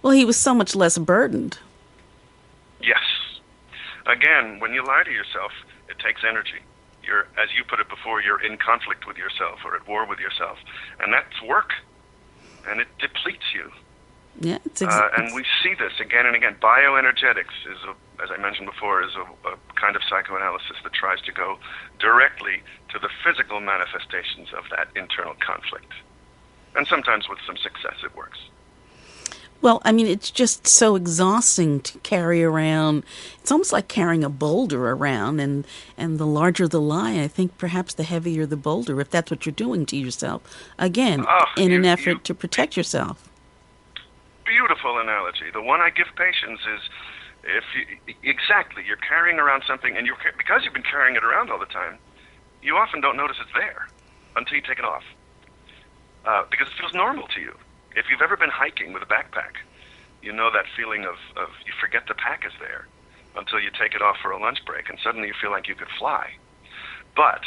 Well, he was so much less burdened. Yes. Again, when you lie to yourself, it takes energy. As you put it before, you're in conflict with yourself or at war with yourself. And that's work. And it depletes you. Yeah, it's and we see this again and again. Bioenergetics as I mentioned before, is a kind of psychoanalysis that tries to go directly to the physical manifestations of that internal conflict. And sometimes with some success it works. Well, I mean, it's just so exhausting to carry around. It's almost like carrying a boulder around, and the larger the lie, I think perhaps the heavier the boulder, if that's what you're doing to yourself. Again, in an effort to protect yourself. Beautiful analogy. The one I give patients is, you're carrying around something, and because you've been carrying it around all the time, you often don't notice it's there until you take it off, because it feels normal to you. If you've ever been hiking with a backpack, you know that feeling of you forget the pack is there until you take it off for a lunch break, and suddenly you feel like you could fly. But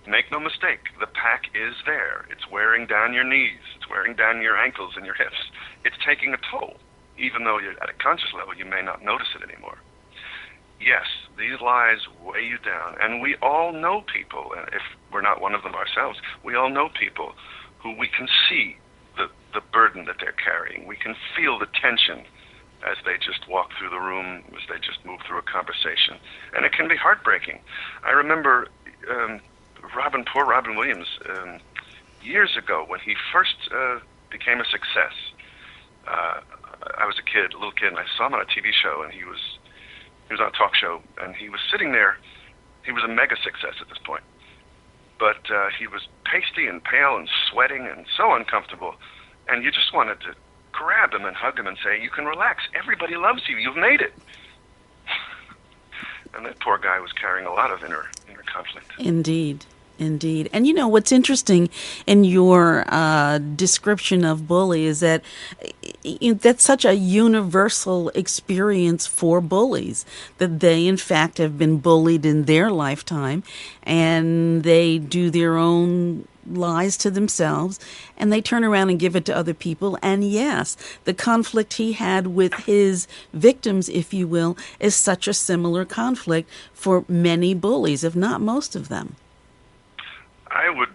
make no mistake, the pack is there. It's wearing down your knees. It's wearing down your ankles and your hips. It's taking a toll. Even though you're at a conscious level, you may not notice it anymore. Yes, these lies weigh you down. And we all know people, and if we're not one of them ourselves, we all know people who we can see the burden that they're carrying. We can feel the tension as they just walk through the room, as they just move through a conversation. And it can be heartbreaking. I remember poor Robin Williams, years ago when he first became a success. I was a little kid, and I saw him on a TV show, and he was on a talk show, and he was sitting there. He was a mega success at this point. But he was pasty and pale and sweating and so uncomfortable, and you just wanted to grab him and hug him and say, you can relax. Everybody loves you. You've made it. And that poor guy was carrying a lot of inner conflict. Indeed. And you know, what's interesting in your description of bully is that that's such a universal experience for bullies, that they in fact have been bullied in their lifetime, and they do their own lies to themselves, and they turn around and give it to other people. And yes, the conflict he had with his victims, if you will, is such a similar conflict for many bullies, if not most of them. I would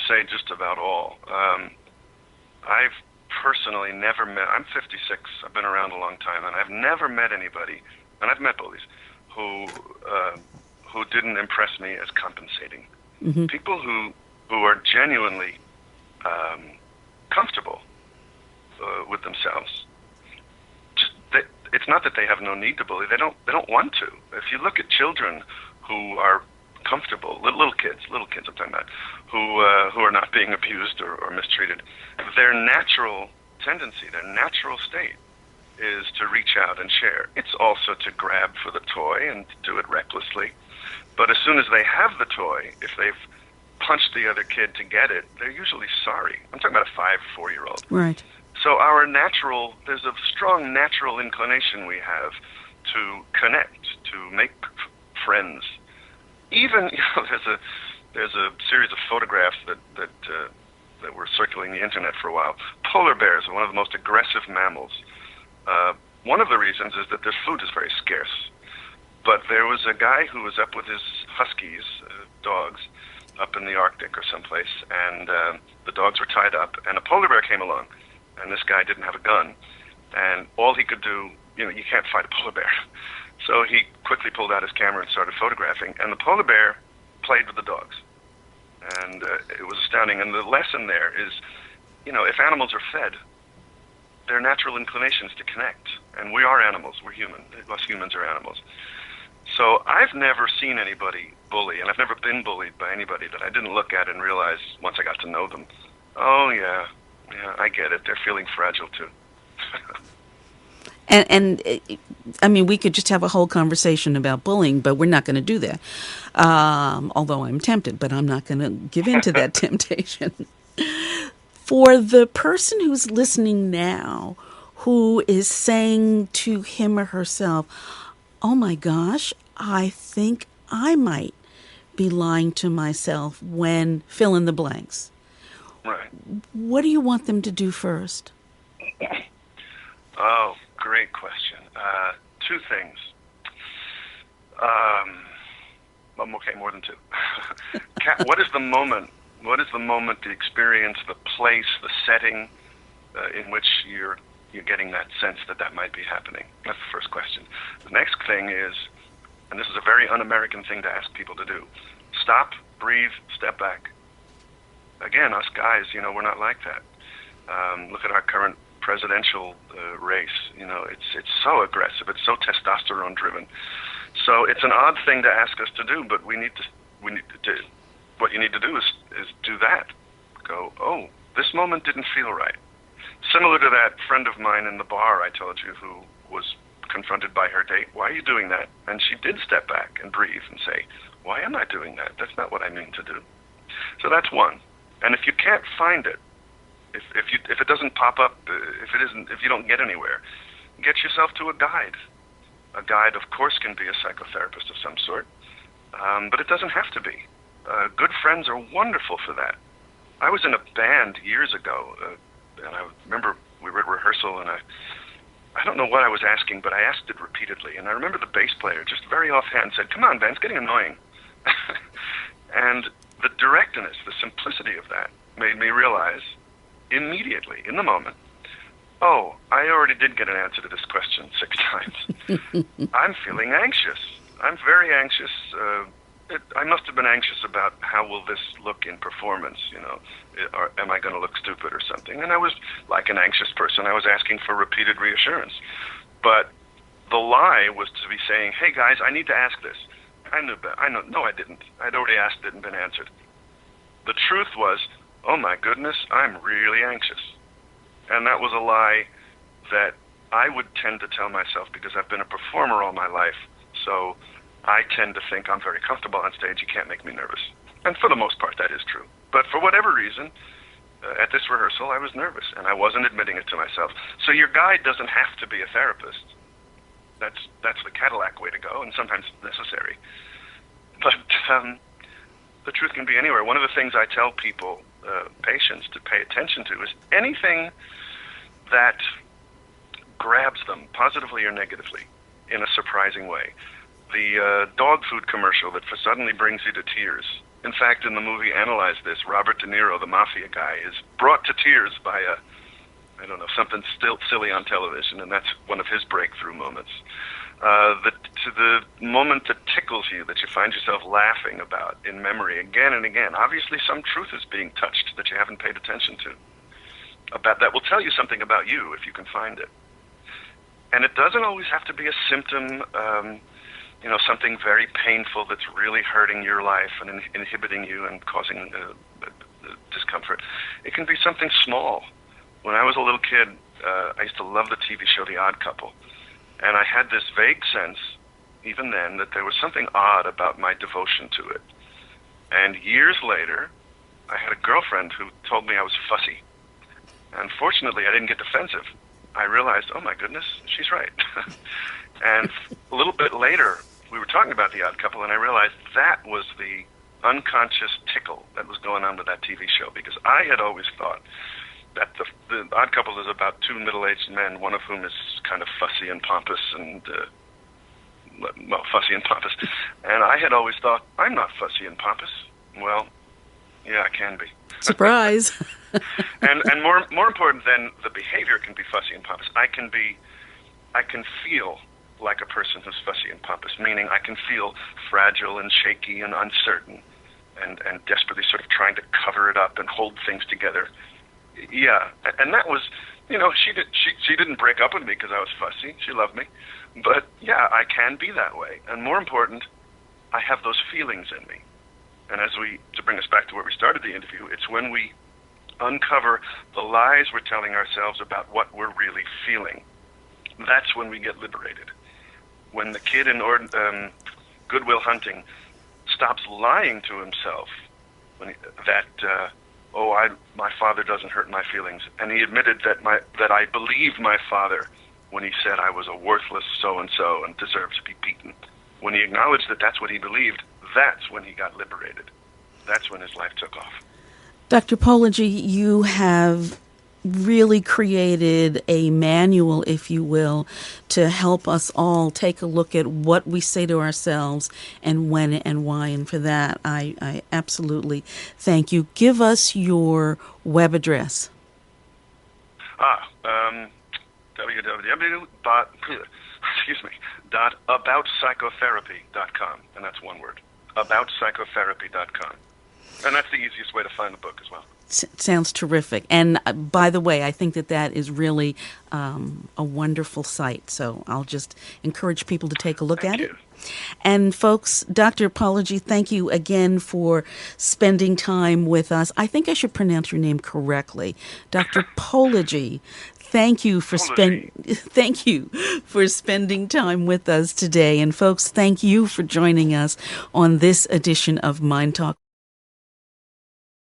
say just about all. I've personally never met, I'm 56, I've been around a long time, and I've never met anybody, and I've met bullies, who didn't impress me as compensating. Mm-hmm. People who are genuinely comfortable with themselves. It's not that they have no need to bully, they don't want to. If you look at children who are comfortable, little kids I'm talking about, who are not being abused or mistreated, their natural tendency, their natural state is to reach out and share. It's also to grab for the toy and to do it recklessly. But as soon as they have the toy, if they've punched the other kid to get it, they're usually sorry. I'm talking about a 5-4-year-old. Right. So there's a strong natural inclination we have to connect, to make friends. Even, there's a series of photographs that were circulating the internet for a while. Polar bears are one of the most aggressive mammals. One of the reasons is that their food is very scarce. But there was a guy who was up with his huskies, dogs, up in the Arctic or someplace, and the dogs were tied up, and a polar bear came along, and this guy didn't have a gun, and all he could do, you can't fight a polar bear. So he quickly pulled out his camera and started photographing, and the polar bear played with the dogs. And it was astounding. And the lesson there is, if animals are fed, their natural inclination is to connect. And we are animals. We're human. Us humans are animals. So I've never seen anybody bully, and I've never been bullied by anybody that I didn't look at and realize once I got to know them, oh, yeah, I get it. They're feeling fragile, too. And I mean, we could just have a whole conversation about bullying, but we're not going to do that. Although I'm tempted, but I'm not going to give in to that temptation. For the person who's listening now, who is saying to him or herself, oh my gosh, I think I might be lying to myself when fill in the blanks. Right. What do you want them to do first? Oh, great question. Two things. Okay, more than two. What is the moment? What is the moment, the experience, the place, the setting in which you're getting that sense that might be happening? That's the first question. The next thing is, and this is a very un-American thing to ask people to do, stop, breathe, step back. Again, us guys, we're not like that. Look at our current presidential race. It's so aggressive. It's so testosterone driven. So it's an odd thing to ask us to do, but we need to what you need to do is do that. Go, oh, this moment didn't feel right. Similar to that friend of mine in the bar I told you who was confronted by her date. Why are you doing that? And she did step back and breathe and say, why am I doing that? That's not what I mean to do. So that's one. And if you can't find it, if it doesn't pop up, if you don't get anywhere, get yourself to a guide. A guide, of course, can be a psychotherapist of some sort, but it doesn't have to be. Good friends are wonderful for that. I was in a band years ago, and I remember we were at rehearsal, and I don't know what I was asking, but I asked it repeatedly. And I remember the bass player, just very offhand, said, come on, Ben, it's getting annoying. And the directness, the simplicity of that made me realize immediately, in the moment, oh, I already did get an answer to this question 6 times. I'm feeling anxious. I'm very anxious. I must have been anxious about how will this look in performance, or am I going to look stupid or something? And I was, like an anxious person, I was asking for repeated reassurance. But the lie was to be saying, hey guys, I need to ask this. No, I didn't. I'd already asked it and been answered. The truth was, oh my goodness, I'm really anxious. And that was a lie that I would tend to tell myself because I've been a performer all my life. So I tend to think I'm very comfortable on stage. You can't make me nervous. And for the most part, that is true. But for whatever reason, at this rehearsal, I was nervous, and I wasn't admitting it to myself. So your guide doesn't have to be a therapist. That's the Cadillac way to go, and sometimes necessary. But the truth can be anywhere. One of the things I tell people, patients, to pay attention to is anything that grabs them, positively or negatively, in a surprising way. The dog food commercial that suddenly brings you to tears. In fact, in the movie Analyze This, Robert De Niro, the mafia guy, is brought to tears by something still silly on television, and that's one of his breakthrough moments. The moment that tickles you, that you find yourself laughing about in memory again and again. Obviously, some truth is being touched that you haven't paid attention to. That will tell you something about you if you can find it. And it doesn't always have to be a symptom something very painful that's really hurting your life and inhibiting you and causing discomfort. It can be something small. When I was a little kid, I used to love the TV show The Odd Couple, and I had this vague sense, even then, that there was something odd about my devotion to it. And years later, I had a girlfriend who told me I was fussy. And fortunately, I didn't get defensive. I realized, oh my goodness, she's right. And a little bit later, we were talking about The Odd Couple, and I realized that was the unconscious tickle that was going on with that TV show, because I had always thought that the Odd Couple is about two middle-aged men, one of whom is kind of fussy and pompous and fussy and pompous. And I had always thought, I'm not fussy and pompous. Well, yeah, I can be. Surprise. and more important than the behavior can be fussy and pompous, I can feel like a person who's fussy and pompous, meaning I can feel fragile and shaky and uncertain and desperately sort of trying to cover it up and hold things together. Yeah, and that was, she didn't break up with me because I was fussy. She loved me. But yeah, I can be that way. And more important, I have those feelings in me. And to bring us back to where we started the interview, it's when we uncover the lies we're telling ourselves about what we're really feeling. That's when we get liberated. When the kid in Good Will Hunting stops lying to himself my father doesn't hurt my feelings, and he admitted that I believed my father when he said I was a worthless so-and-so and deserved to be beaten. When he acknowledged that that's what he believed, that's when he got liberated. That's when his life took off. Dr. Pology, you have really created a manual, if you will, to help us all take a look at what we say to ourselves and when and why. And for that, I absolutely thank you. Give us your web address. www.aboutpsychotherapy.com, and that's one word, aboutpsychotherapy.com. And that's the easiest way to find the book as well. Sounds terrific. And by the way, I think that is really a wonderful site. So I'll just encourage people to take a look at it. And folks, Dr. Pology, thank you again for spending time with us. I think I should pronounce your name correctly. Dr. Pology. Thank you for spending time with us today. And folks, thank you for joining us on this edition of MyndTalk.